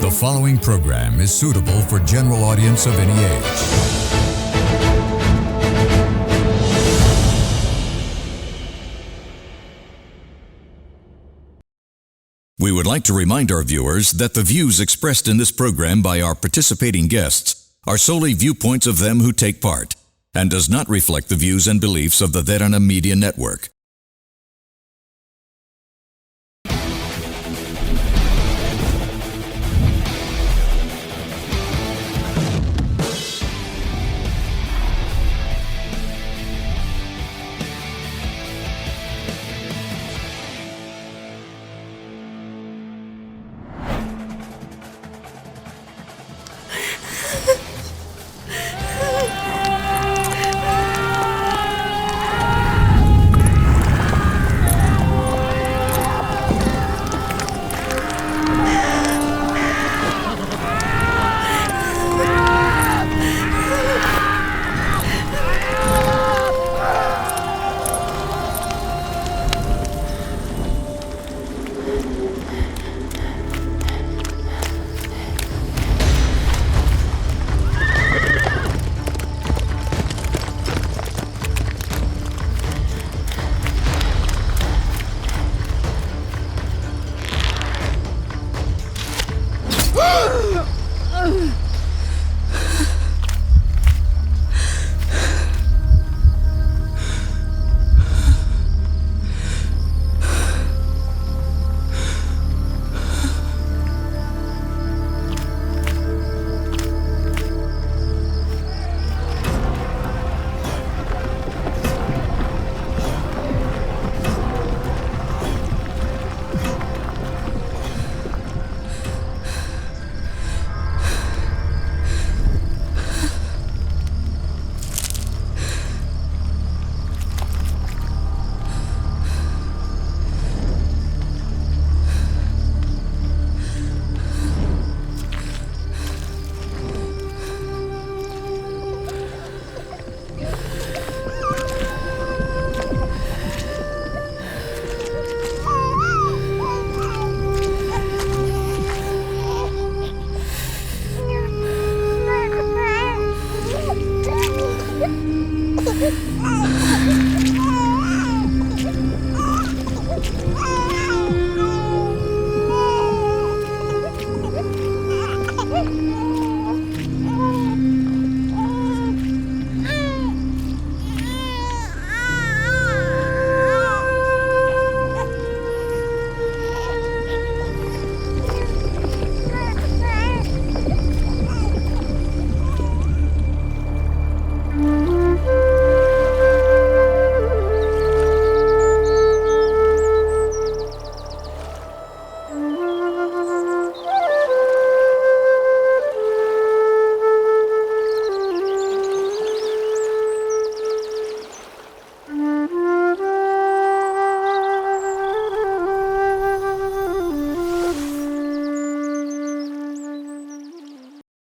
The following program is suitable for general audience of any age. We would like to remind our viewers that the views expressed in this program by our participating guests are solely viewpoints of them who take part and does not reflect the views and beliefs of the Derana Media Network.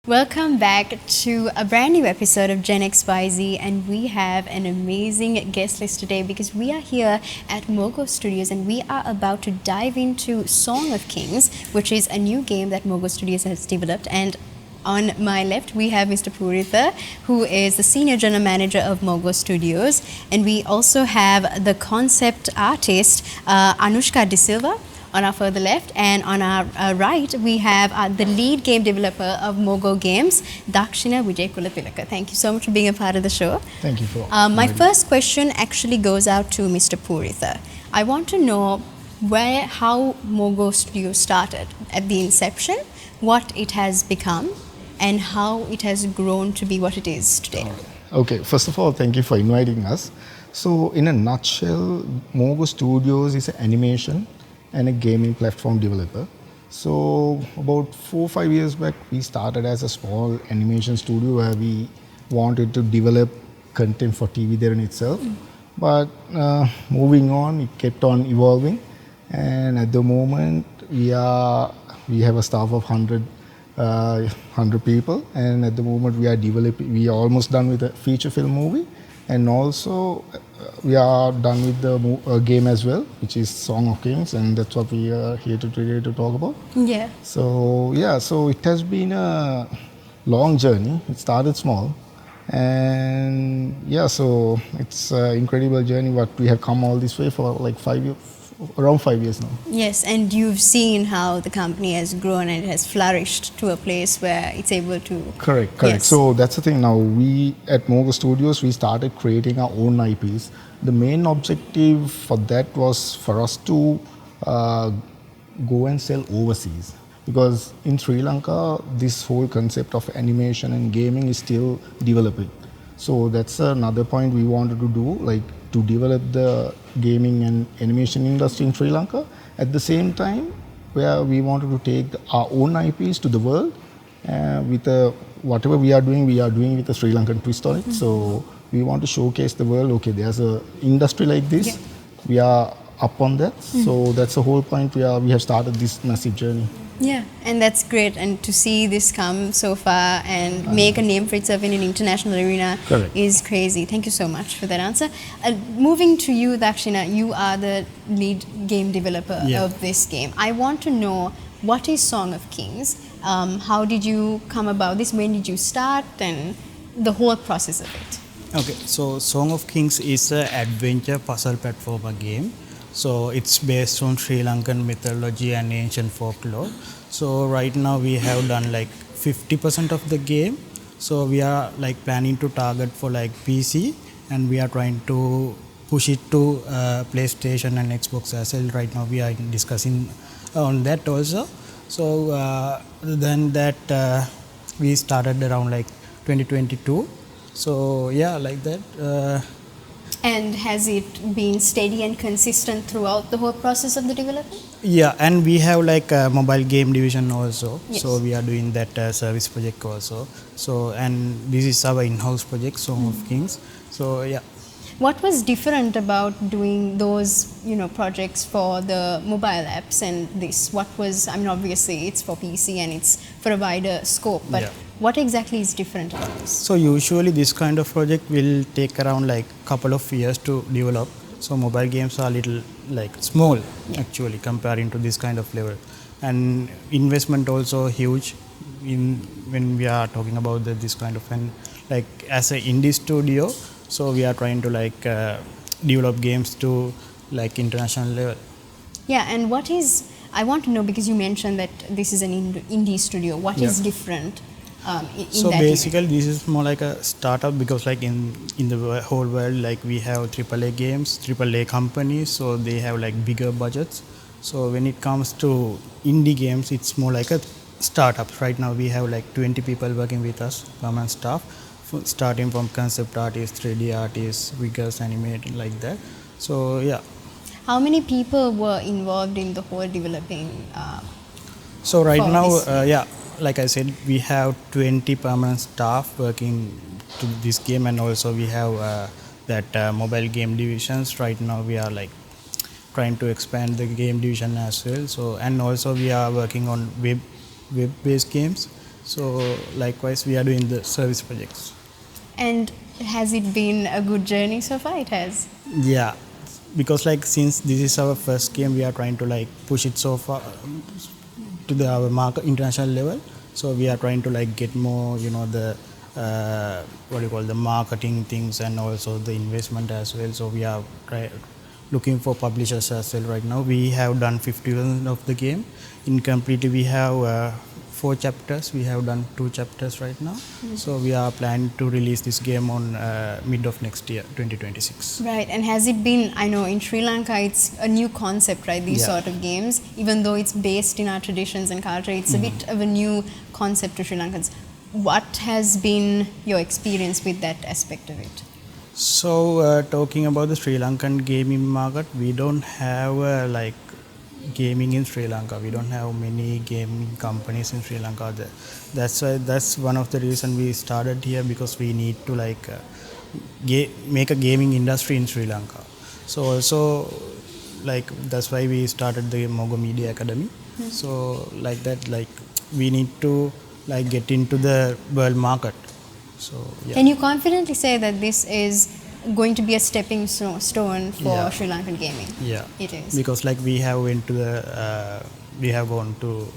Welcome back to a brand new episode of Gen XYZ, and we have an amazing guest list today because we are here at Mogo Studios and we are about to dive into Song of Kings, which is a new game that Mogo Studios has developed. And on my left, we have Mr. Puritha, who is the Senior General Manager of Mogo Studios. And we also have the concept artist, Anushka De Silva, on our further left, and on our right we have the lead game developer of Mogo Games, Dakshina Vijaykulapilaka. Thank you so much for being a part of the show. Thank you for my first question actually goes out to Mr. Puritha. I want to know how Mogo Studios started at the inception, what it has become, and how it has grown to be what it is today. Okay, first of all, thank you for inviting us. So in a nutshell, Mogo Studios is an animation and a gaming platform developer. So about 4 or 5 years back, we started as a small animation studio where we wanted to develop content for TV Derana itself. But moving on, it kept on evolving, and at the moment we have a staff of 100 people, and at the moment we are almost done with a feature film movie, And also, we are done with the game as well, which is Song of Kings, and that's what we are here today to talk about. Yeah. So yeah, so it has been a long journey. It started small, and yeah, so it's an incredible journey. What we have come all this way for like 5 years, around 5 years now. Yes, and you've seen how the company has grown and it has flourished to a place where it's able to. Correct. Yes. So that's the thing. Now we at Mogo Studios we started creating our own IPs. The main objective for that was for us to go and sell overseas, because in Sri Lanka this whole concept of animation and gaming is still developing. So that's another point we wanted to do, like to develop the gaming and animation industry in Sri Lanka. At the same time, where we wanted to take our own IPs to the world with whatever we are doing with a Sri Lankan twist on it. So we want to showcase the world. Okay, there's a industry like this. Yeah. We are up on that. So that's the whole point. We have started this massive journey. Yeah, and that's great. And to see this come so far and make a name for itself in an international arena Correct. is crazy. Thank you so much for that answer. Moving to you, Dakshina, you are the lead game developer of this game. I want to know, what is Song of Kings? How did you come about this? When did you start? And the whole process of it. Okay, so Song of Kings is an adventure puzzle platformer game. So it's based on Sri Lankan mythology and ancient folklore. So right now we have done like 50% of the game. So we are like planning to target for like PC, and we are trying to push it to PlayStation and Xbox as well. Right now we are discussing on that also. So then that we started around like 2022. So yeah, like that. And has it been steady and consistent throughout the whole process of the development? Yeah, and we have like a mobile game division also. Yes. So we are doing that service project also. So, and this is our in-house project, Song of Kings. So yeah. What was different about doing those, projects for the mobile apps and this? What was, obviously it's for PC and it's for a wider scope, but what exactly is different about this? So usually this kind of project will take around like couple of years to develop. So mobile games are little like small actually comparing to this kind of level, and investment also huge in when we are talking about this kind of, and like as an indie studio. So we are trying to like develop games to like international level. Yeah, and I want to know, because you mentioned that this is an indie studio. What is different in so that basically unit? this is more like a startup, because like in the whole world, like we have AAA games, AAA companies, so they have like bigger budgets. So when it comes to indie games, it's more like a startup. Right now we have like 20 people working with us, permanent staff, starting from concept artists, 3D artists, riggers, animated, like that. So yeah. How many people were involved in the whole developing? So right for now, this like I said, we have 20 permanent staff working to this game, and also we have that mobile game divisions. Right now we are like trying to expand the game division as well. So, and also we are working on web-based games. So likewise we are doing the service projects. And has it been a good journey so far? It has. Yeah, because like since this is our first game, we are trying to like push it so far to our market international level. So we are trying to like get more, the the marketing things, and also the investment as well. So we are looking for publishers as well. Right now we have done 50% of the game. Incompletely we have 4 chapters. We have done 2 chapters right now. So we are planning to release this game on mid of next year, 2026. Right, and has it been, I know in Sri Lanka it's a new concept, right, these sort of games, even though it's based in our traditions and culture, it's a bit of a new concept to Sri Lankans. What has been your experience with that aspect of it? So talking about the Sri Lankan gaming market, we don't have like gaming in Sri Lanka. We don't have many gaming companies in Sri Lanka. That's why, that's one of the reason we started here, because we need to like make a gaming industry in Sri Lanka. So also like that's why we started the Mogo Media Academy. So like that, like we need to like get into the world market. So yeah. Can you confidently say that this is going to be a stepping stone for Yeah. Sri Lankan gaming. Yeah, It is. because like we have gone to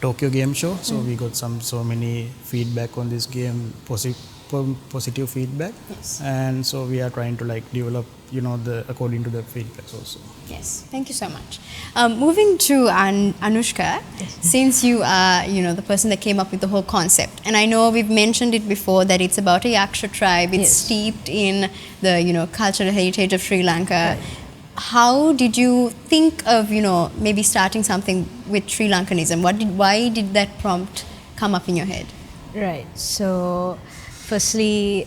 Tokyo Game Show, so we got so many feedback on this game, positive feedback, Yes. and so we are trying to like develop, the according to the feedbacks also. Yes, thank you so much. Moving to Anushka, since you are, the person that came up with the whole concept, and I know we've mentioned it before that it's about a Yaksha tribe. It's Yes. steeped in the, cultural heritage of Sri Lanka. How did you think of, maybe starting something with Sri Lankanism? Why did that prompt come up in your head? Right. So, firstly,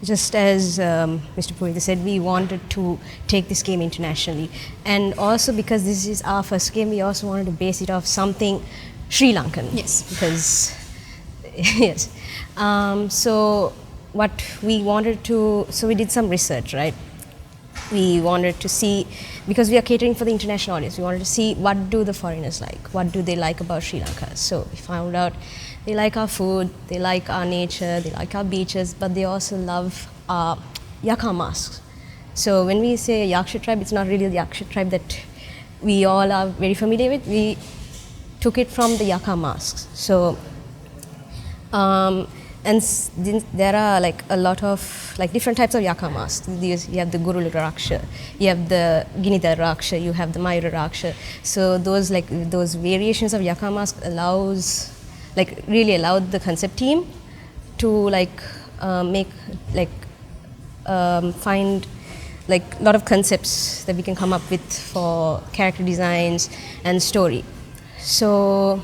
just as Mr. Purita said, we wanted to take this game internationally. And also because this is our first game, we also wanted to base it off something Sri Lankan. Yes. Because, yes. So, what we wanted to, so we did some research, right? We wanted to see, because we are catering for the international audience, we wanted to see what do the foreigners like, what do they like about Sri Lanka. So we found out they like our food, they like our nature, they like our beaches, but they also love our Yaka masks. So when we say Yaksha tribe, it's not really the Yaksha tribe that we all are very familiar with. We took it from the Yaka masks. So there are like a lot of like different types of Yaka masks. You have the Guru Raksha, you have the Ginita Raksha, you have the Mayura Raksha. So those variations of Yaka mask really allowed the concept team to find like a lot of concepts that we can come up with for character designs and story. So.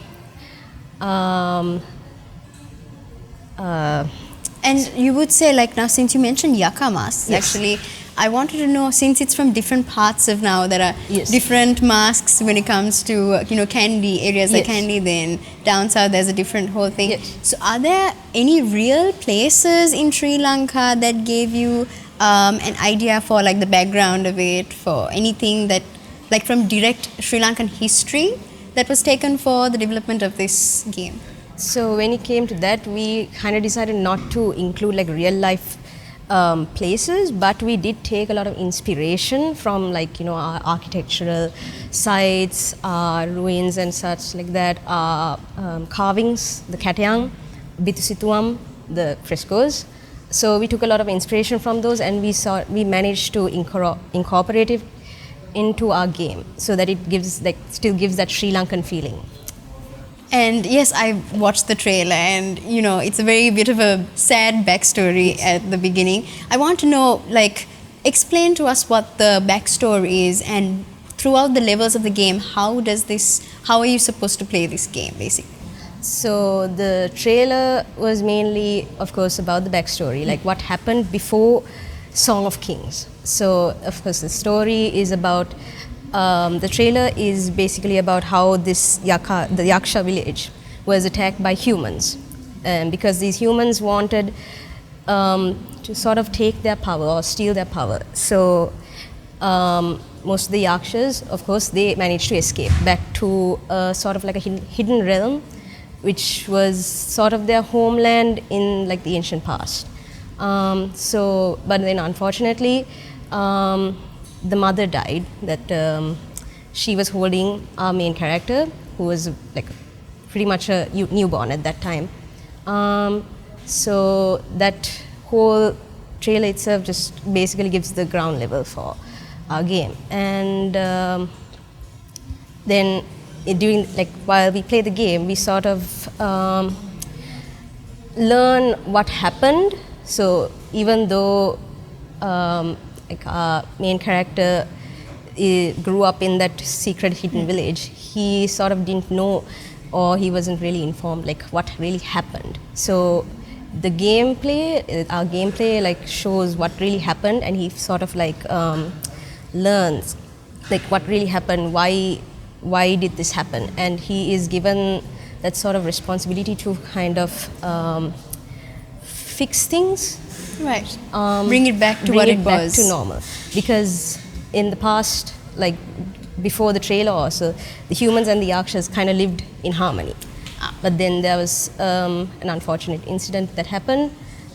And you would say, like, now since you mentioned Yaka masks, Yes. actually, I wanted to know, since it's from different parts of now, there are Yes. different masks when it comes to, Kandy, areas like Yes. Kandy, then down south there's a different whole thing. Yes. So are there any real places in Sri Lanka that gave you an idea for like the background of it, for anything that, like from direct Sri Lankan history that was taken for the development of this game? So when it came to that, we kind of decided not to include like real life places, but we did take a lot of inspiration from our architectural sites, our ruins and such like that, our carvings, the Katayang, Bitusituam, the frescoes. So we took a lot of inspiration from those, and we managed to incorporate it into our game so that it still gives that Sri Lankan feeling. And yes, I watched the trailer, and it's a very bit of a sad backstory at the beginning. I want to know, explain to us what the backstory is, and throughout the levels of the game, how are you supposed to play this game, basically? So the trailer was mainly, of course, about the backstory, like what happened before Song of Kings. So, of course, the story is about. The trailer is basically about how the Yaksha village was attacked by humans, because these humans wanted to sort of take their power or steal their power. So most of the Yakshas, of course, they managed to escape back to sort of like a hidden realm, which was sort of their homeland in like the ancient past. But then unfortunately, the mother died that she was holding our main character, who was like pretty much a newborn at that time. So that whole trailer itself just basically gives the ground level for our game. And then while we play the game, we sort of learn what happened. So even though our main character grew up in that secret hidden village, he sort of didn't know, or he wasn't really informed like what really happened. So the our gameplay shows what really happened, and he sort of learns like what really happened, why did this happen, and he is given that sort of responsibility to kind of fix things. Right. Bring it back to what it was. Bring it back to normal. Because in the past, like before the trailer also, the humans and the Yakshas kind of lived in harmony. But then there was an unfortunate incident that happened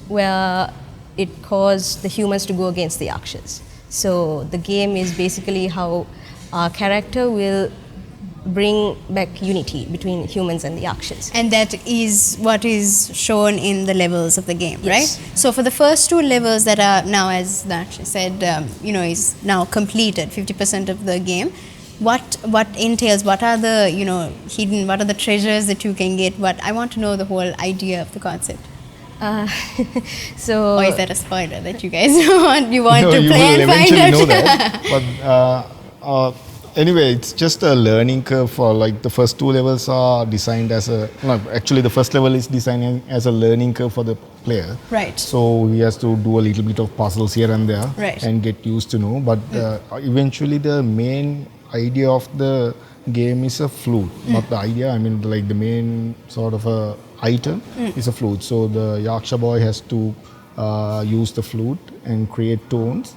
where it caused the humans to go against the Yakshas. So the game is basically how our character will bring back unity between humans and the Yakshas. And that is what is shown in the levels of the game, Yes. right? So for the first two levels that are now, as Daksh said, is now completed, 50% of the game. What entails? What are the hidden? What are the treasures that you can get? I want to know the whole idea of the concept. So Or is that a spoiler that you guys want? You want No, to you play will and find eventually out? know that. But anyway, it's just a learning curve for like the first two levels are designed as actually the first level is designed as a learning curve for the player. Right. So he has to do a little bit of puzzles here and there Right. and get used to know. But eventually the main idea of the game is a flute. Not the idea, I mean like the main sort of a item is a flute. So the Yaksha boy has to use the flute and create tones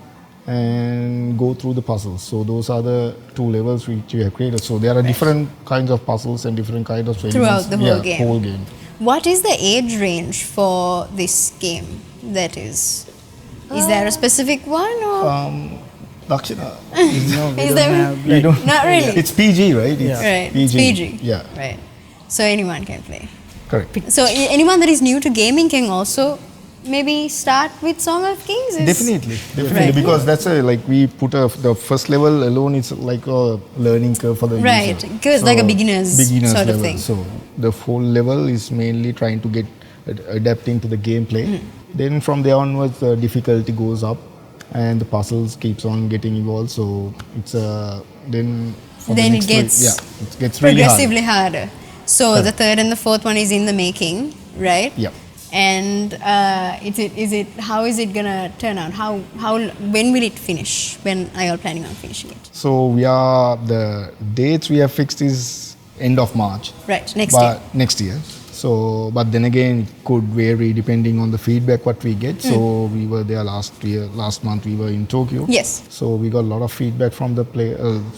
and go through the puzzles. So those are the two levels which we have created. So there are different kinds of puzzles and different kinds of Throughout the whole yeah, game. whole game. What is the age range for this game? That is there a specific one or? Dakshina, Is there? we don't. Not really. It's PG, right? It's Right. PG. It's PG. Yeah, Right. So anyone can play. correct. So anyone that is new to gaming can also maybe start with Song of Kings? Definitely, Right. because that's we put the first level alone is like a learning curve for the Right. user. Good, like a beginner's sort of level. thing. So the whole level is mainly trying to get adapting to the gameplay. Then from there onwards, the difficulty goes up, and the puzzles keeps on getting evolved. So it's then for the Then next it gets it gets really hard. progressively harder. So the third and the fourth one is in the making, right? Yeah. And how is it gonna turn out? When will it finish? When are you all planning on finishing it? So the dates we have fixed is end of March. Right, next year. Next year. So, but then again, it could vary depending on the feedback what we get. So we were there last month we were in Tokyo. Yes. So we got a lot of feedback from the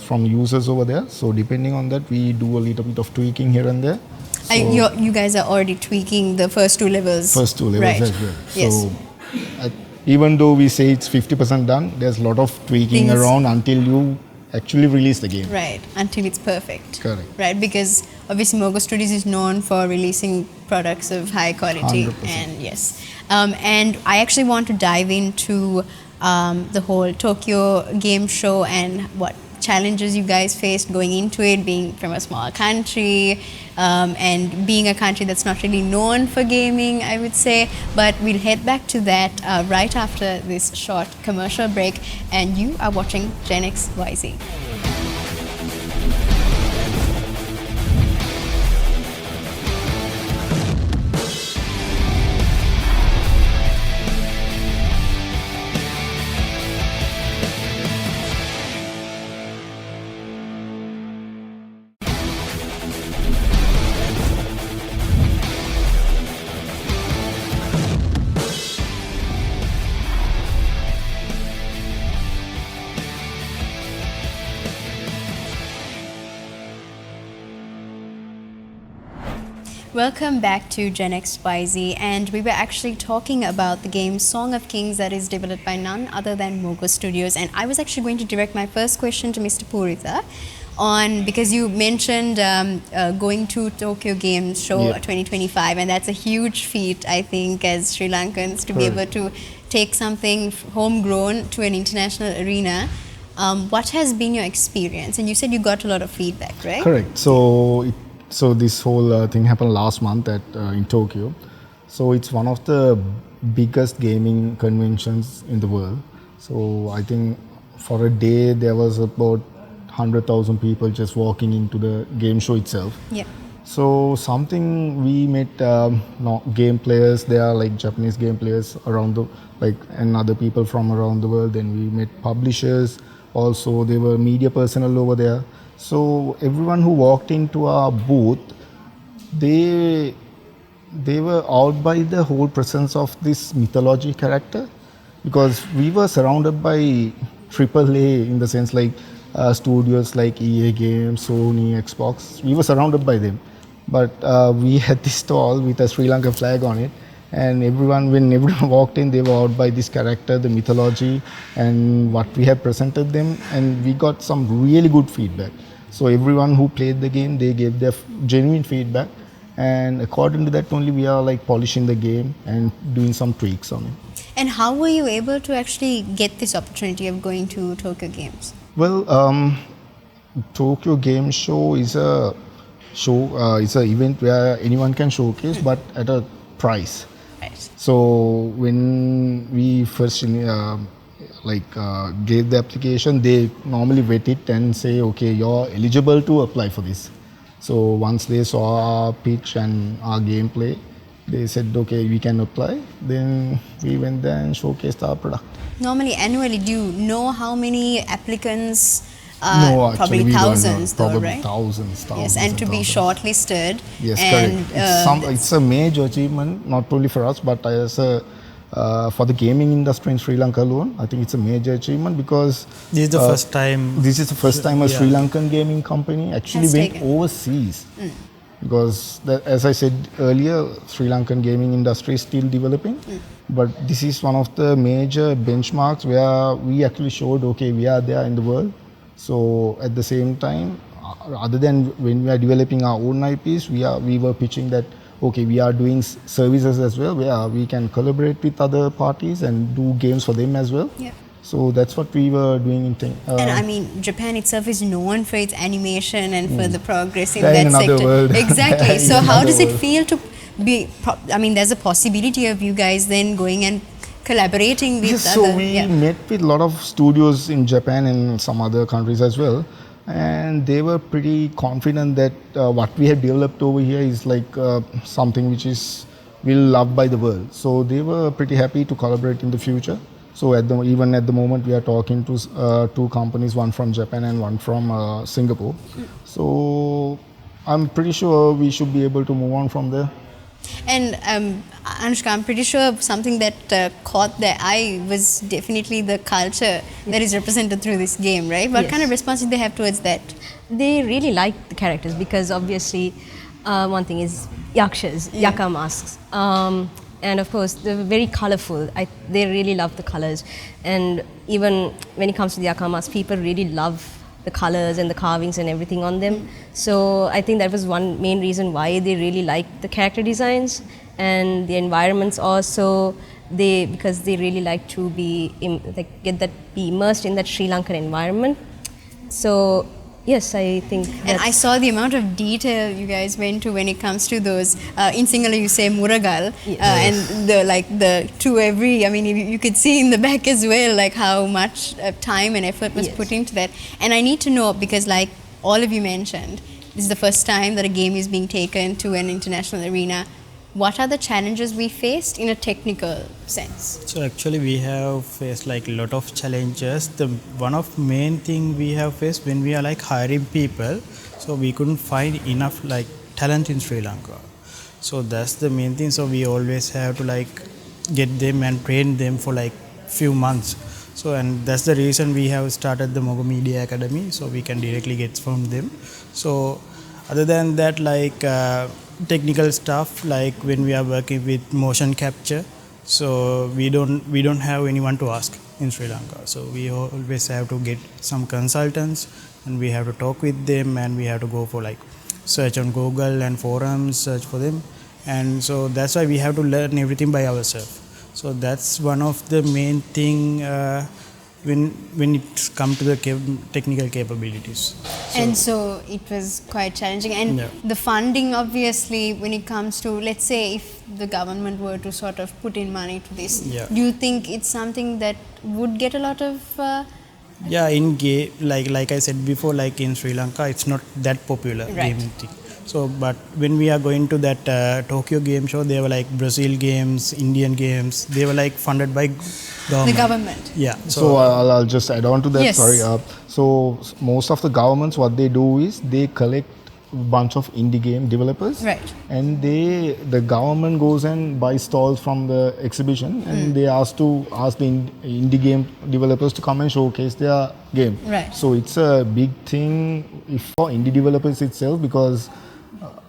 from users over there. So depending on that, we do a little bit of tweaking here and there. So You guys are already tweaking the first two levels. first two levels right. as well. Yes. So even though we say it's 50% done, there's a lot of tweaking Things- around until you actually release the game. Right, until it's perfect. Correct. Right, because obviously Mogo Studios is known for releasing products of high quality. 100%. And yes. And I actually want to dive into the whole Tokyo game show and what challenges you guys faced going into it, being from a small country and being a country that's not really known for gaming, I would say. But we'll head back to that right after this short commercial break. And you are watching Gen XYZ. Welcome back to Gen XYZ, and we were actually talking about the game Song of Kings that is developed by none other than Mogo Studios. And I was actually going to direct my first question to Mr. Purita because you mentioned going to Tokyo Game Show Yeah. 2025, and that's a huge feat, I think, as Sri Lankans to be able to take something homegrown to an international arena. What has been your experience? And you said you got a lot of feedback, right? Correct. So this whole thing happened last month in Tokyo. So it's one of the biggest gaming conventions in the world. So I think for a day there was about 100,000 people just walking into the game show itself. Yeah. So something we met game players. There are like Japanese game players around and other people from around the world. Then we met publishers. Also, there were media personnel over there. So everyone who walked into our booth, they were awed by the whole presence of this mythology character, because we were surrounded by AAA in the sense like studios like EA Games, Sony, Xbox. We were surrounded by them, but we had this stall with a Sri Lankan flag on it, And when everyone walked in, they were awed by this character, the mythology, and what we have presented them. And we got some really good feedback. So everyone who played the game, they gave their genuine feedback. And according to that only, we are like polishing the game and doing some tweaks on it. And how were you able to actually get this opportunity of going to Tokyo Games? Well, Tokyo Game Show is a show. It's an event where anyone can showcase, but at a price. Right. So when we first gave the application, they normally vet it and say, okay, you're eligible to apply for this. So once they saw our pitch and our gameplay, they said, okay, we can apply. Then we went there and showcased our product. Normally, annually, do you know how many applicants? No, actually, probably we thousands, don't know. though, Probably right? thousands. Yes, and to be shortlisted. Yes, and, correct. It's a major achievement, not only for us, but as for the gaming industry in Sri Lanka alone. I think it's a major achievement because This is the first time. This is the first time a Sri Lankan gaming company actually Has went taken. overseas. Because, as I said earlier, Sri Lankan gaming industry is still developing. But this is one of the major benchmarks where we actually showed, okay, we are there in the world. So at the same time, other than when we are developing our own IPs, we were pitching that, okay, we are doing services as well, where we can collaborate with other parties and do games for them as well. Yeah. So that's what we were doing in And I mean, Japan itself is known for its animation and for the progress in They're that in another sector. world. Exactly. They're So in how another does it world. feel to be? I mean, there's a possibility of you guys then going and collaborating with Yes, other. so we met with a lot of studios in Japan and some other countries as well, and they were pretty confident that what we have developed over here is like something which is well loved by the world. So they were pretty happy to collaborate in the future. So even at the moment, we are talking to two companies, one from Japan and one from Singapore. So I'm pretty sure we should be able to move on from there. And Anushka, I'm pretty sure something that caught their eye was definitely the culture that is represented through this game, right? What Yes. kind of response did they have towards that? They really like the characters because obviously one thing is yakshas, yaka masks. And of course, they're very colorful. They really love the colors. And even when it comes to the yaka masks, people really love the colors and the carvings and everything on them. So I think that was one main reason why they really liked the character designs and the environments also. Because they really like to be immersed in that Sri Lankan environment. So yes, I think. And I saw the amount of detail you guys went to when it comes to those. In Sinhala, you say muragal, and the to every. I mean, you could see in the back as well, like how much time and effort was put into that. And I need to know because, like all of you mentioned, this is the first time that a game is being taken to an international arena. What are the challenges we faced in a technical sense? So actually we have faced like a lot of challenges. The one of main thing we have faced when we are like hiring people, so we couldn't find enough like talent in Sri Lanka. So that's the main thing. So we always have to like get them and train them for like few months. So and that's the reason we have started the Mogo Media Academy, so we can directly get from them. So other than that, like technical stuff, like when we are working with motion capture, so we don't have anyone to ask in Sri Lanka. So we always have to get some consultants, and we have to talk with them, and we have to go for like search on Google and forums, search for them, and so that's why we have to learn everything by ourselves. So that's one of the main thing when it comes to the technical capabilities. And so it was quite challenging. And the funding, obviously, when it comes to, let's say, if the government were to sort of put in money to this, do you think it's something that would get a lot of... Yeah, in game, like I said before, like in Sri Lanka, it's not that popular gaming thing. So, but when we are going to that Tokyo Game Show, they were like Brazil games, Indian games. They were like funded by government. The government. Yeah. So I'll just add on to that. Yes. Sorry. So most of the governments, what they do is they collect a bunch of indie game developers, Right. and the government goes and buys stalls from the exhibition, and they ask the indie game developers to come and showcase their game. Right. So it's a big thing for indie developers itself, because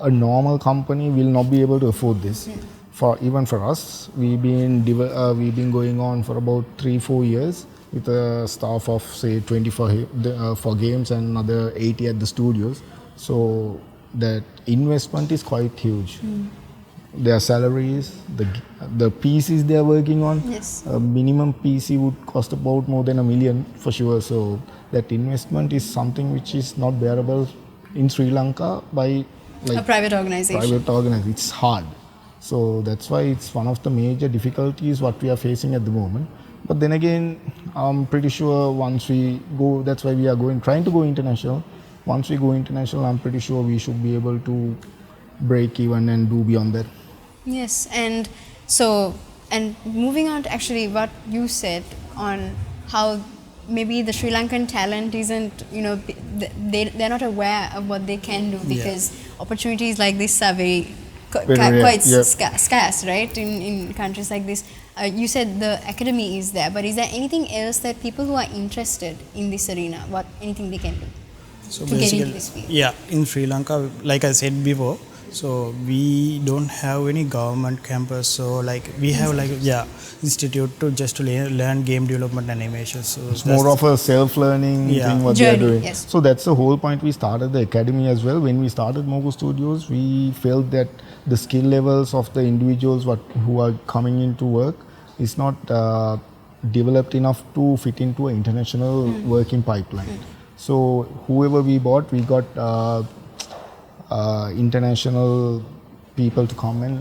a normal company will not be able to afford this. even for us, we've been going on for about 3-4 years with a staff of say 20 for games and another 80 at the studios. So that investment is quite huge. Their salaries, the PCs they are working on. Yes. A minimum PC would cost about more than $1 million for sure. So that investment is something which is not bearable in Sri Lanka by A private organization. It's hard. So that's why it's one of the major difficulties what we are facing at the moment. But then again, I'm pretty sure once we go, that's why we are trying to go international. Once we go international, I'm pretty sure we should be able to break even and do beyond that. Yes, and so, and moving on to actually what you said on how maybe the Sri Lankan talent isn't, they're not aware of what they can do because opportunities like this are quite scarce, right, in countries like this. You said the academy is there, but is there anything else that people who are interested in this arena, anything they can do So to get into this field? Yeah, in Sri Lanka, like I said before, so we don't have any government campus. So like we have institute to learn game development animation. So it's more of a self-learning thing what they are doing. Yes. So that's the whole point. We started the academy as well. When we started Mogo Studios, we felt that the skill levels of the individuals who are coming into work is not developed enough to fit into an international working pipeline. So whoever we got international people to come and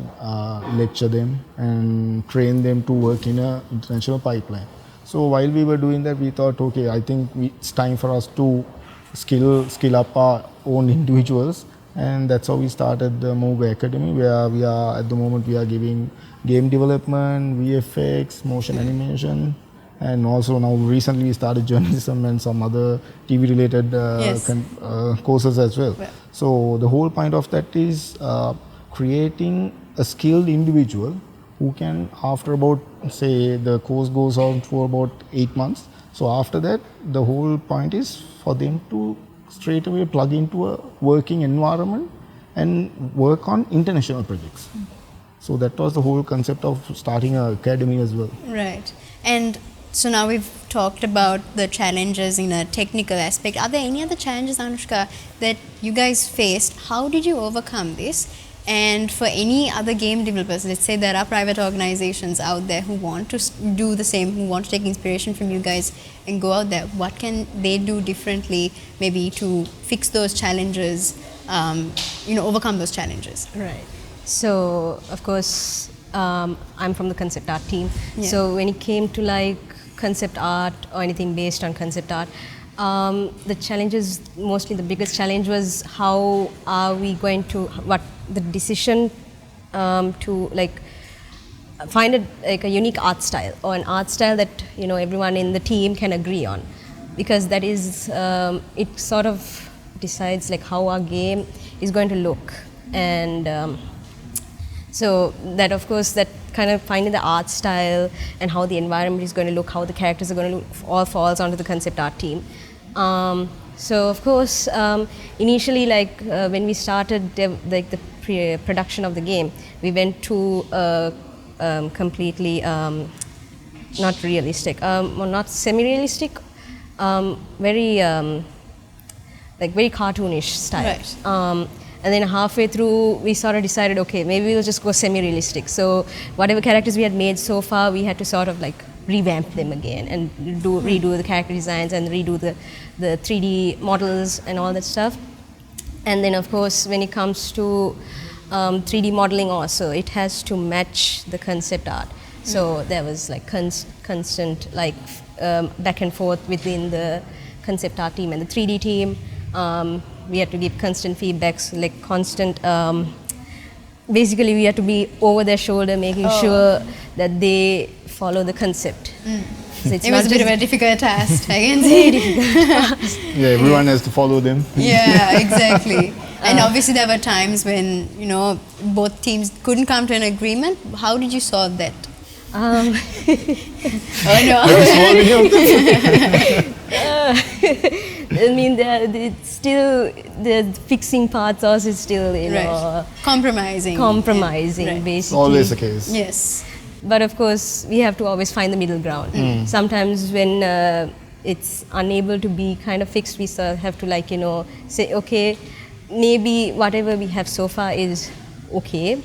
lecture them and train them to work in an international pipeline. So while we were doing that, we thought, okay, I think it's time for us to skill up our own individuals, and that's how we started the Mogo Academy, where we are at the moment we are giving game development, VFX, motion animation, and also now recently we started journalism and some other TV related courses as well. So the whole point of that is creating a skilled individual who can, after about, say, the course goes on for about 8 months. So after that, the whole point is for them to straight away plug into a working environment and work on international projects. So that was the whole concept of starting an academy as well. Right. And so now we've talked about the challenges in a technical aspect. Are there any other challenges, Anushka, that you guys faced? How did you overcome this? And for any other game developers, let's say there are private organizations out there who want to do the same, who want to take inspiration from you guys and go out there, what can they do differently maybe to fix those challenges, overcome those challenges? Right. So, of course, I'm from the concept art team. Yeah. So when it came to like concept art or anything based on concept art, the challenges, mostly the biggest challenge was how are we going to, what the decision to like find a unique art style or an art style that everyone in the team can agree on, because that is it sort of decides like how our game is going to look. And so that, of course, that kind of finding the art style and how the environment is going to look, how the characters are going to look, all falls onto the concept art team. So of course, initially, like when we started the production of the game, we went to completely not realistic, or not semi-realistic, very very cartoonish style. Right. And then halfway through, we sort of decided, okay, maybe we'll just go semi-realistic. So whatever characters we had made so far, we had to sort of like revamp them again and redo the character designs and redo the 3D models and all that stuff. And then, of course, when it comes to 3D modeling also, it has to match the concept art. So there was like constant like back and forth within the concept art team and the 3D team. We had to give constant feedbacks, like constant, basically we had to be over their shoulder, making sure that they follow the concept. So it was a bit of a difficult task, I can say. Yeah, everyone has to follow them. Yeah, exactly. And obviously there were times when, both teams couldn't come to an agreement. How did you solve that? I mean, it's still the fixing parts also is still, you know, compromising, basically. It's always the case. Yes. But of course, we have to always find the middle ground. Sometimes when it's unable to be kind of fixed, we have to, like, you know, say, okay, maybe whatever we have so far is okay,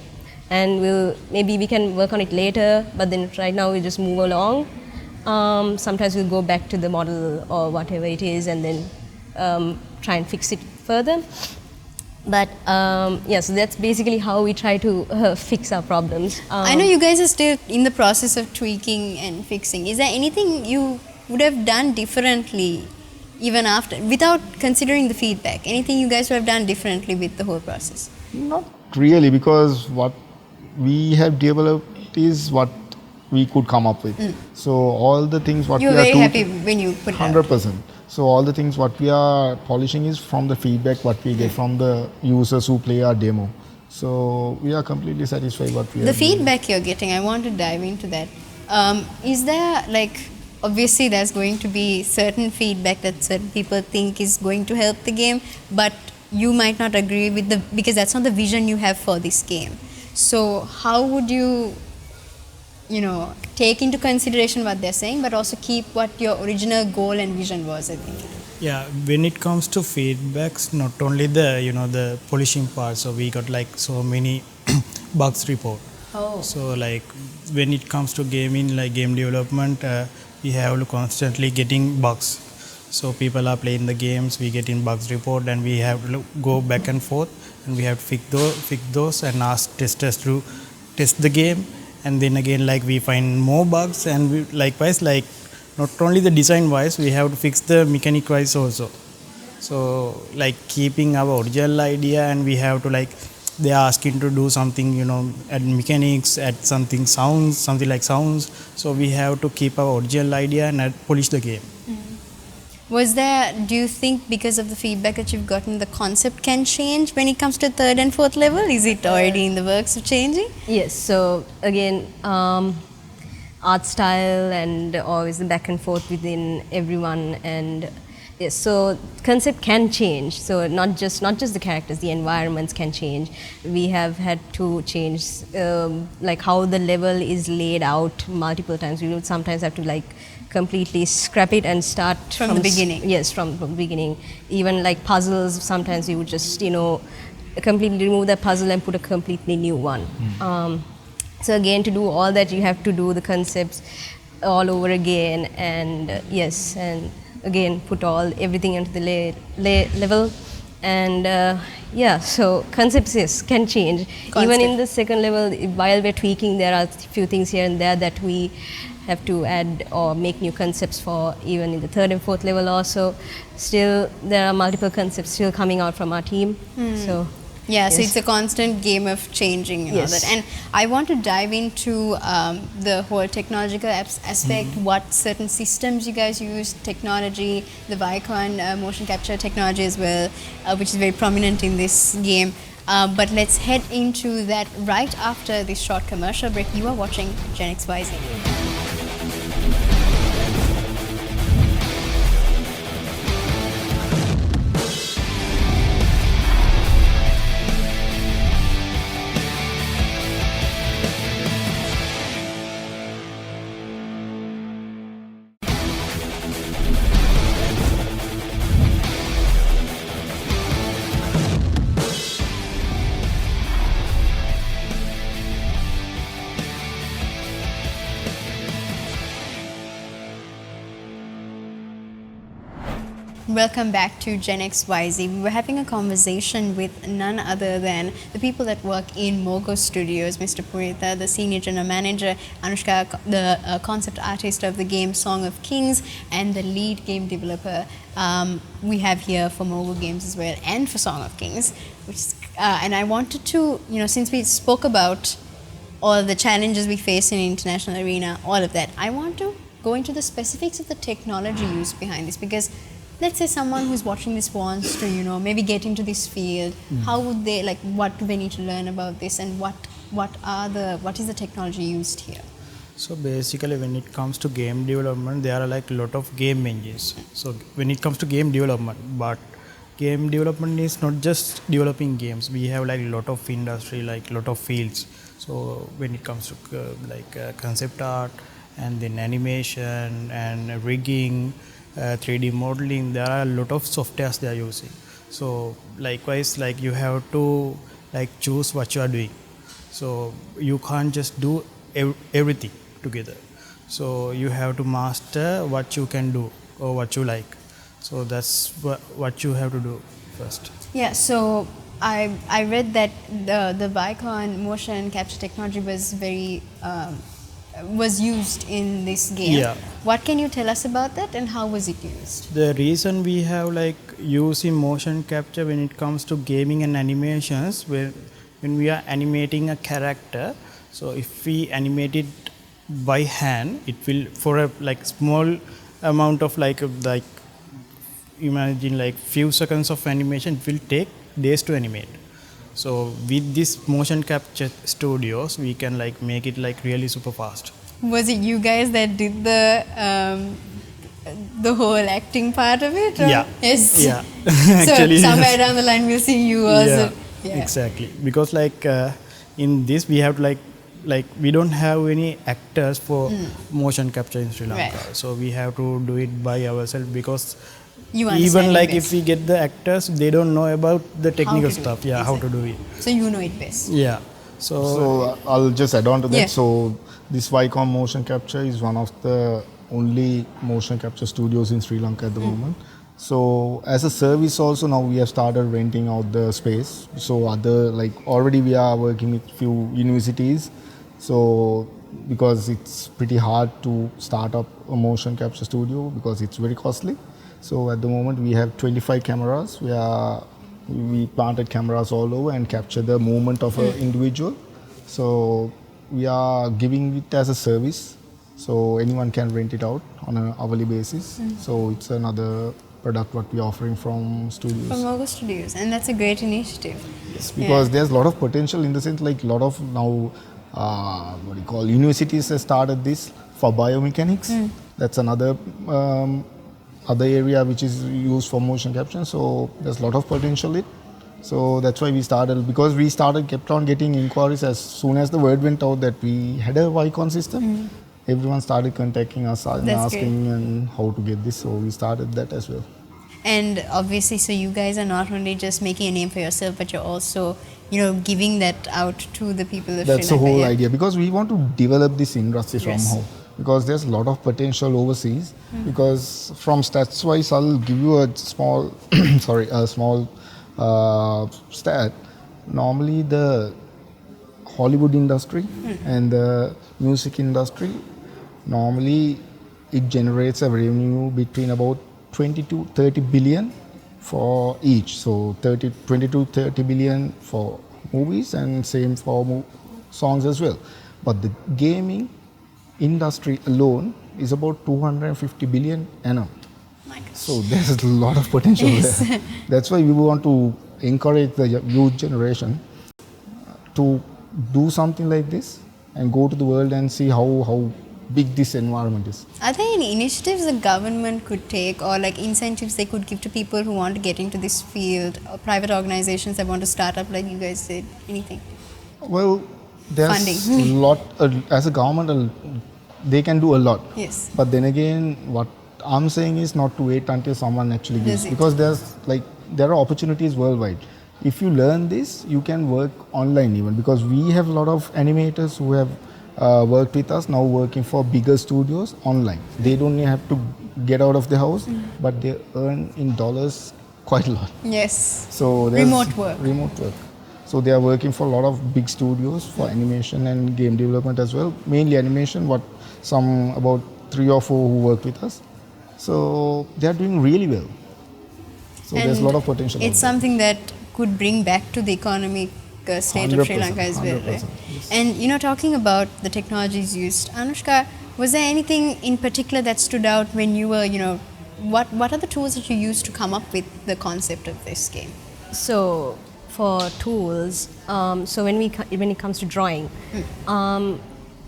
and maybe we can work on it later, but then right now we just move along. Sometimes we'll go back to the model or whatever it is and then try and fix it further. But yeah, so that's basically how we try to fix our problems. I know you guys are still in the process of tweaking and fixing. Is there anything you would have done differently even after, without considering the feedback? Anything you guys would have done differently with the whole process? Not really, because what we have developed is what we could come up with. So all the things what You're we are very happy when you put it out. 100%. So all the things what we are polishing is from the feedback what we get from the users who play our demo. So we are completely satisfied what we are The doing. feedback you're getting, I want to dive into that. Is there, like, obviously there's going to be certain feedback that certain people think is going to help the game, but you might not agree with because that's not the vision you have for this game. So how would you know, take into consideration what they're saying, but also keep what your original goal and vision was, I think? Yeah, when it comes to feedbacks, not only the, you know, the polishing part, so we got like so many bugs report. Oh. So like when it comes to gaming, like game development, we have to constantly getting bugs. So people are playing the games, we get in bugs report, and we have to go back and forth, and we have to fix those and ask testers to test the game. And then again, like, we find more bugs, and we, likewise, like, not only the design wise, we have to fix the mechanic wise also. So like keeping our original idea, and we have to, like, they are asking to do something, you know, add mechanics, add something like sounds. So we have to keep our original idea and polish the game. Was there, do you think because of the feedback that you've gotten, the concept can change when it comes to third and fourth level? Is it already in the works of changing? Yes, so again, art style and always the back and forth within everyone, and yes, so concept can change. So not just the characters, the environments can change. We have had to change like how the level is laid out multiple times. We would sometimes have to, like, completely scrap it and start From the beginning. Yes, from the beginning. Even like puzzles, sometimes we would just, you know, completely remove that puzzle and put a completely new one. So again, to do all that, you have to do the concepts all over again, and yes, and again put everything into the level, and yeah, so concepts, yes, can change. Even in the second level, while we're tweaking, there are a few things here and there that we have to add or make new concepts for. Even in the third and fourth level also, still there are multiple concepts still coming out from our team. So yeah, so yes. it's a constant game of changing and all Yes. that. And I want to dive into the whole technological aspect, what certain systems you guys use, technology, the Vicon motion capture technology as well, which is very prominent in this game. But let's head into that right after this short commercial break. You are watching Gen XYZ. Welcome back to Gen XYZ. We were having a conversation with none other than the people that work in Mogo Studios, Mr. Purita, the Senior General Manager, Anushka, the concept artist of the game Song of Kings, and the lead game developer we have here for Mogo Games as well, and for Song of Kings. And I wanted to, you know, since we spoke about all the challenges we face in international arena, all of that, I want to go into the specifics of the technology used behind this, because let's say someone who's watching this wants to, you know, maybe get into this field. How would they, like, what do they need to learn about this, and what is the technology used here? So basically, when it comes to game development, there are like a lot of game engines. So when it comes to game development, but game development is not just developing games. We have like a lot of industry, like a lot of fields. So when it comes to concept art, and then animation and rigging, 3D modeling, there are a lot of softwares they are using. So likewise, like you have to like choose what you are doing. So you can't just do everything together. So you have to master what you can do or what you like. So that's what you have to do first. Yeah, so I read that the Vicon motion capture technology was very was used in this game. Yeah. What can you tell us about that and how was it used? The reason we have like using motion capture when it comes to gaming and animations, when we are animating a character, so if we animate it by hand, it will for a like small amount of like imagine like few seconds of animation, it will take days to animate. So with this motion capture studios, we can like make it like really super fast. Was it you guys that did the whole acting part of it? Or? Yeah. Yes. Yeah. So Actually, somewhere yes. down the line we'll see you also. Yeah, exactly. Because like in this we have to like we don't have any actors for motion capture in Sri Lanka. Right. So we have to do it by ourselves because You understand even it like best. if we get the actors, they don't know about the technical to do stuff. it, Yeah, how to exactly. do it. So you know it best. Yeah. So I'll just add on to that. Yeah. So this Vicon Motion Capture is one of the only motion capture studios in Sri Lanka at the moment. So as a service also now we have started renting out the space. So other like already we are working with few universities. So because it's pretty hard to start up a motion capture studio because it's very costly. So at the moment we have 25 cameras. We planted cameras all over and capture the movement of an individual. So we are giving it as a service. So anyone can rent it out on an hourly basis. So it's another product what we are offering from studios. From Mogo Studios, and that's a great initiative. Yes, because there's a lot of potential in the sense like a lot of now universities have started this for biomechanics. That's another other area which is used for motion capture. So there's a lot of potential in it. So that's why we started, because we kept on getting inquiries as soon as the word went out that we had a Vicon system. Everyone started contacting us and That's asking and how to get this. So we started that as well. And obviously, so you guys are not only just making a name for yourself, but you're also, giving that out to the people of That's Sri the Lanka. whole yeah. idea, because we want to develop this industry Yes. somehow. Because there's a lot of potential overseas. Because from stats wise, I'll give you a small, stat. Normally, the Hollywood industry and the music industry, normally it generates a revenue between about 20 to 30 billion for each. So 20 to 30 billion for movies and same for songs as well. But the gaming industry alone is about 250 billion annum. My gosh. So there's a lot of potential Yes. there. That's why we want to encourage the youth generation to do something like this and go to the world and see how big this environment is. Are there any initiatives the government could take or like incentives they could give to people who want to get into this field or private organizations that want to start up like you guys did? Anything? Well, there's Funding. a lot, as a government, they can do a lot. Yes. But then again, what I'm saying is not to wait until someone actually gives, Does it? because there are opportunities worldwide. If you learn this, you can work online even, because we have a lot of animators who have worked with us now working for bigger studios online. They don't have to get out of the house, but they earn in dollars quite a lot. Yes. So there's Remote work. Remote work. So they are working for a lot of big studios for animation and game development as well. Mainly animation, about 3 or 4 who work with us. So they are doing really well. So there's a lot of potential. It's something that could bring back to the economic state of Sri 100%, Lanka as well. 100%, Right? yes. And talking about the technologies used, Anushka, was there anything in particular that stood out when you were, what are the tools that you used to come up with the concept of this game? So for tools, so when it comes to drawing,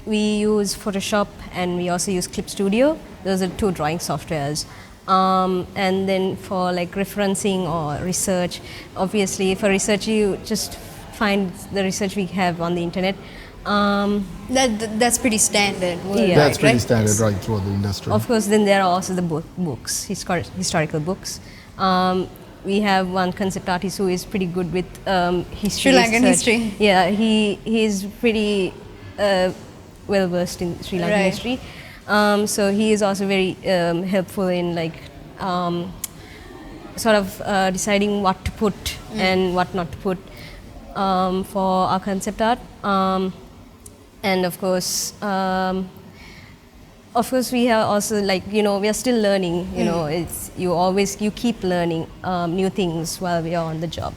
we use Photoshop and we also use Clip Studio. Those are two drawing softwares. And then for like referencing or research, obviously for research you just find the research we have on the internet. That's pretty standard. Yeah. That's pretty right? standard right throughout the industry. Of course, then there are also the books, historical books. We have one concept artist who is pretty good with history. Sri Lankan research. history. Yeah, he is pretty well versed in Sri Lankan Right. history. So he is also very helpful in like sort of deciding what to put and what not to put for our concept art. And of course, we are also like, we are still learning. It's you keep learning new things while we are on the job.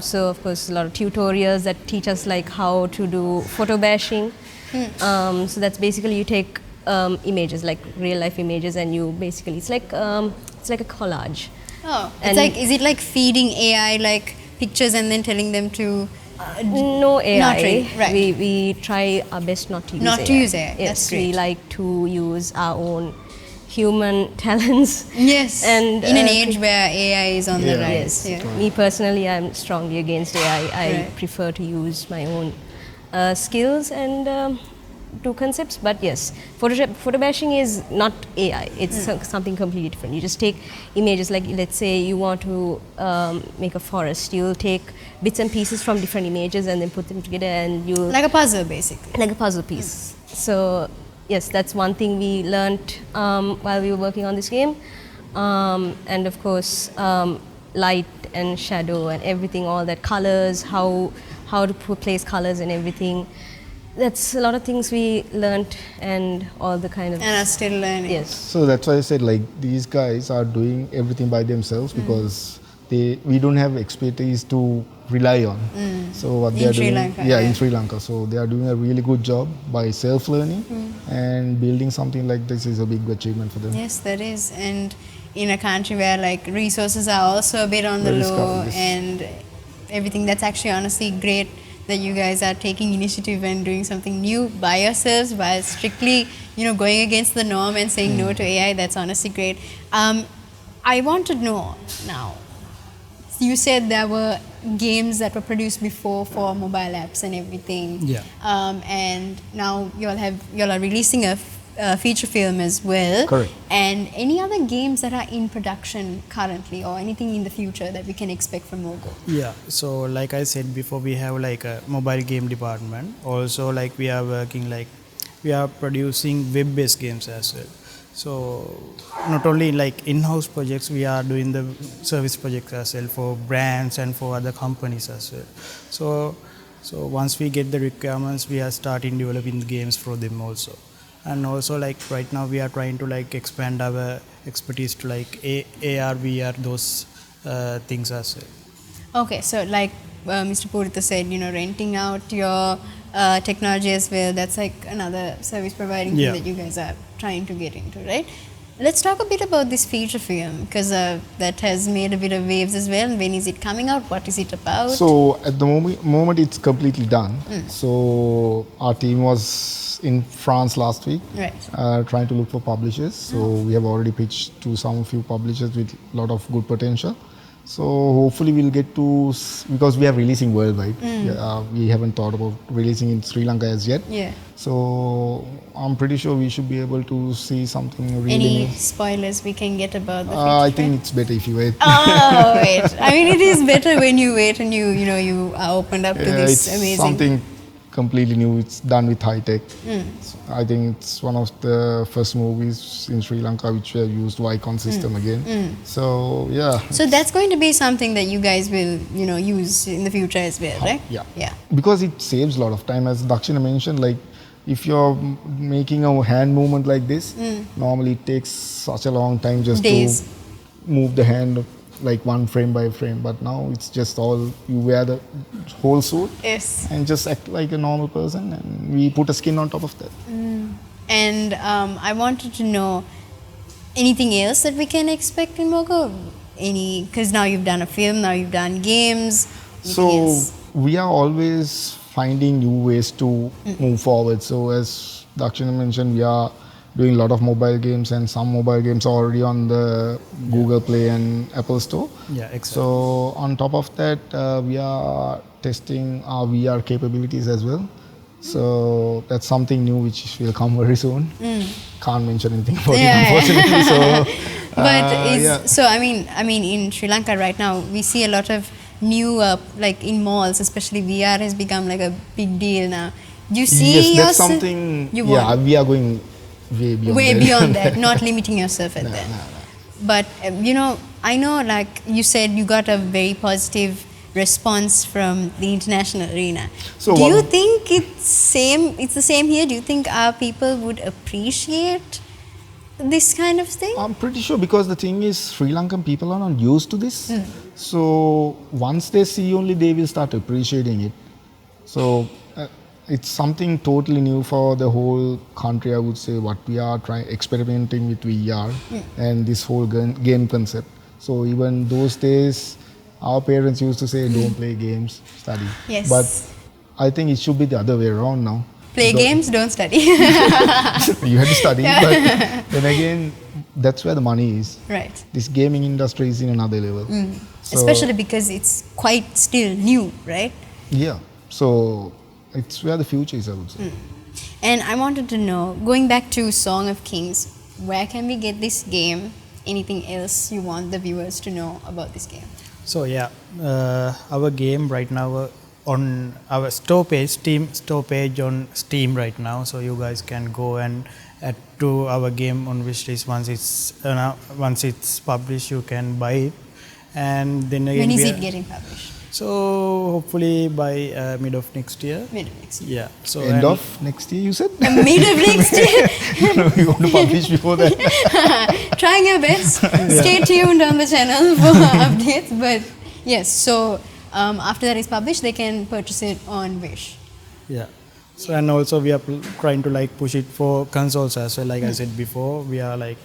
So of course, a lot of tutorials that teach us like how to do photo bashing. So that's basically you take images, like real life images, and you basically it's like a collage. Oh, And- is it like feeding AI like pictures and then telling them to No AI. Not really, right. We try our best not to use Not AI. to use AI, Yes, that's we great. like to use our own human talents. yes, And, in an uh, age where AI is on the Yeah. rise. Yes. Yeah. Me personally, I'm strongly against AI. I Right. prefer to use my own skills and do concepts. But yes, photo bashing is not AI. It's something completely different. You just take images, like let's say you want to make a forest. You'll take bits and pieces from different images and then put them together, and you Like a puzzle, basically. like a puzzle piece. So yes, that's one thing we learned while we were working on this game. And of course, light and shadow and everything, all that, colors, how to place colors and everything. That's a lot of things we learned, and all the kind of And are still learning. yes. So that's why I said like these guys are doing everything by themselves because we don't have expertise to rely on. So what they In are Sri doing, Lanka, yeah, yeah. in Sri Lanka. So they are doing a really good job by self-learning, and building something like this is a big achievement for them. Yes, that is. And in a country where like resources are also a bit on the Very low scarce, yes. and everything, that's actually honestly great that you guys are taking initiative and doing something new by yourselves while strictly, going against the norm and saying no to AI. That's honestly great. I want to know now. You said there were games that were produced before for mobile apps and everything. Yeah. And now y'all are releasing a feature film as well. Correct. And any other games that are in production currently, or anything in the future that we can expect from Mogo? Yeah, so like I said before, we have like a mobile game department. Also, like we are working, like we are producing web-based games as well. So not only like in-house projects, we are doing the service projects as well for brands and for other companies as well. So once we get the requirements, we are starting developing the games for them also. And also like right now we are trying to like expand our expertise to like AR, VR, those things as well. Okay, so like Mr. Purita said, renting out your technology as well, that's like another service providing Yeah. thing that you guys are trying to get into, right? Let's talk a bit about this feature film, because that has made a bit of waves as well. When is it coming out? What is it about? So at the moment it's completely done. So our team was in France last week, Right. trying to look for publishers. So we have already pitched to some few publishers with a lot of good potential. So hopefully we'll get to, because we are releasing worldwide. We haven't thought about releasing in Sri Lanka as yet. Yeah. So I'm pretty sure we should be able to see something really Any new. spoilers we can get about the feature I film? think it's better if you wait. Oh, wait. I mean, it is better when you wait and you are opened up to Yeah, this it's amazing. something completely new. It's done with high tech. I think it's one of the first movies in Sri Lanka which have used Vicon system again. So yeah. So that's going to be something that you guys will, use in the future as well, right? Yeah. Yeah. Because it saves a lot of time, as Dakshina mentioned. Like if you're making a hand movement like this, normally it takes such a long time just Days. to move the hand like one frame by frame. But now it's just all, you wear the whole suit Yes. and just act like a normal person, and we put a skin on top of that. And I wanted to know anything else that we can expect in Mogo? Because now you've done a film, now you've done games. Anything So else? we are always finding new ways to move forward. So as Dakshina mentioned, we are doing a lot of mobile games, and some mobile games are already on the Google Play and Apple Store. Yeah, exactly. So on top of that, we are testing our VR capabilities as well. So that's something new which will come very soon. Can't mention anything about it, unfortunately. So, But so I mean, in Sri Lanka right now, we see a lot of new like in malls, especially VR has become like a big deal now. Do you see yes, that's yourself- something. you Yeah, want? we are going way beyond Way that. beyond that, not limiting yourself at that. No. But you know, I know, like you said, you got a very positive response from the international arena. So do you one- think it's the same here? Do you think our people would appreciate this kind of thing? I'm pretty sure, because the thing is, Sri Lankan people are not used to this. So once they see only, they will start appreciating it. So it's something totally new for the whole country, I would say, what we are experimenting with VR and this whole game concept. So even those days, our parents used to say, don't play games, study. Yes. But I think it should be the other way around now. Play games, don't study. You had to study, but then again, that's where the money is. Right. This gaming industry is in another level. So, Especially because it's quite still new, right? yeah. So it's where the future is, I would say. And I wanted to know, going back to Song of Kings, where can we get this game? Anything else you want the viewers to know about this game? So yeah, our game right now on our store page, Steam store page on Steam right now. So you guys can go and add to our game on wishlist. Once it's published, you can buy it. And then again, When is we it are- getting published? So hopefully by mid of next year. Mid of next year. Yeah. So End and- of next year, you said? Mid of next year. We want to publish before that. Trying our best. Stay tuned on the channel for updates. But yes, so after that is published, they can purchase it on Wish. Yeah. So and also we are trying to like push it for consoles as well. Like I said before, we are like,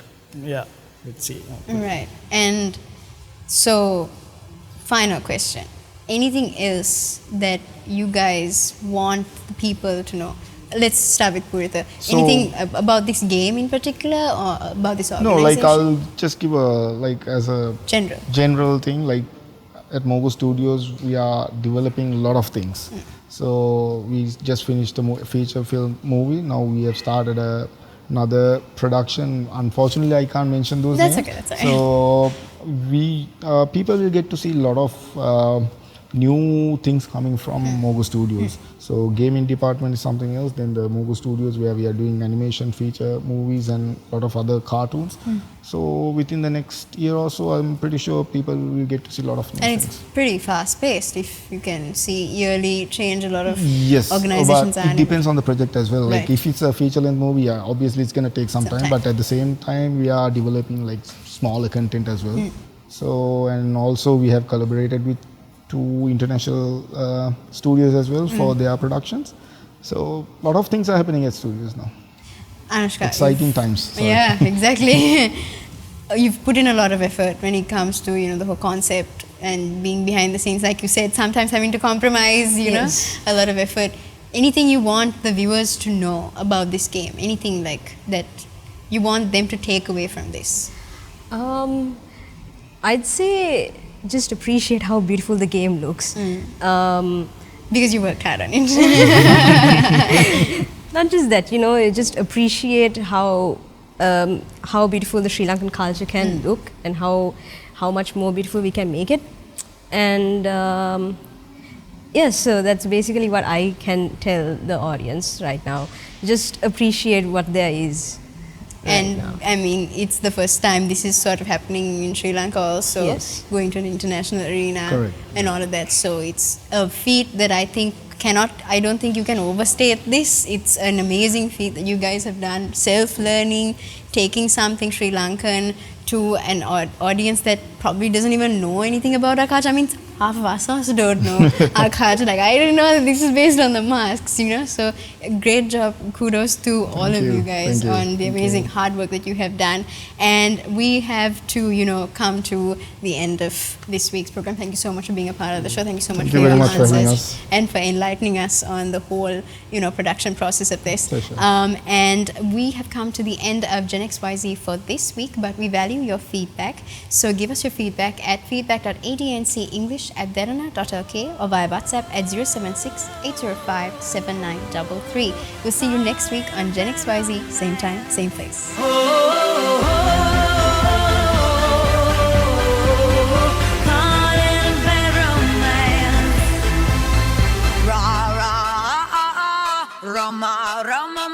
yeah, let's see. Right. And so, final question. Anything else that you guys want the people to know? Let's start with Purita. So- Anything about this game in particular, or about this No, organization? like I'll just give as a General. thing, like at Mogo Studios, we are developing a lot of things. So we just finished a feature film movie. Now we have started another production. Unfortunately, I can't mention those That's names. okay, that's all right. So we people will get to see a lot of new things coming from Mogo Studios. So gaming department is something else. Then the Mogo Studios, where we are doing animation, feature movies, and a lot of other cartoons. So within the next year or so, I'm pretty sure people will get to see a lot of new And things. it's pretty fast paced. If you can see yearly change, a lot of Yes, organizations but are. it depends on the project as well. Like Right. if it's a feature-length movie, yeah, obviously it's going to take some Some time. time. But at the same time, we are developing like smaller content as well. So and also we have collaborated with 2 international studios as well for their productions. So a lot of things are happening at studios now. Anushka, Exciting times. Sorry. Yeah, exactly. You've put in a lot of effort when it comes to, you know, the whole concept and being behind the scenes, like you said, sometimes having to compromise, you Yes. know, a lot of effort. Anything you want the viewers to know about this game? Anything like that you want them to take away from this? I'd say just appreciate how beautiful the game looks. Because you worked hard on it. Not just that, you know, just appreciate how beautiful the Sri Lankan culture can look, and how much more beautiful we can make it. And yes, so that's basically what I can tell the audience right now. Just appreciate what there is. And I mean, it's the first time this is sort of happening in Sri Lanka also, Yes. going to an international arena Correct. and all of that. So it's a feat that I think I don't think you can overstate this. It's an amazing feat that you guys have done, self-learning, taking something Sri Lankan to an audience that probably doesn't even know anything about our culture. I mean, half of us also don't know our culture. Like, I didn't know that this is based on the masks, you know. So, great job. Kudos to all of you guys on the amazing hard work that you have done. And we have to, you know, come to the end of this week's program. Thank you so much for being a part of the show. Thank you so much for your answers and for enlightening us on the whole, you know, production process of this. And we have come to the end of Gen XYZ for this week, but we value your feedback. So give us your feedback at feedback.adncenglish@derana.lk or via WhatsApp at 076-805-7933. We'll see you next week on Gen XYZ, same time, same place. Rama, Rama,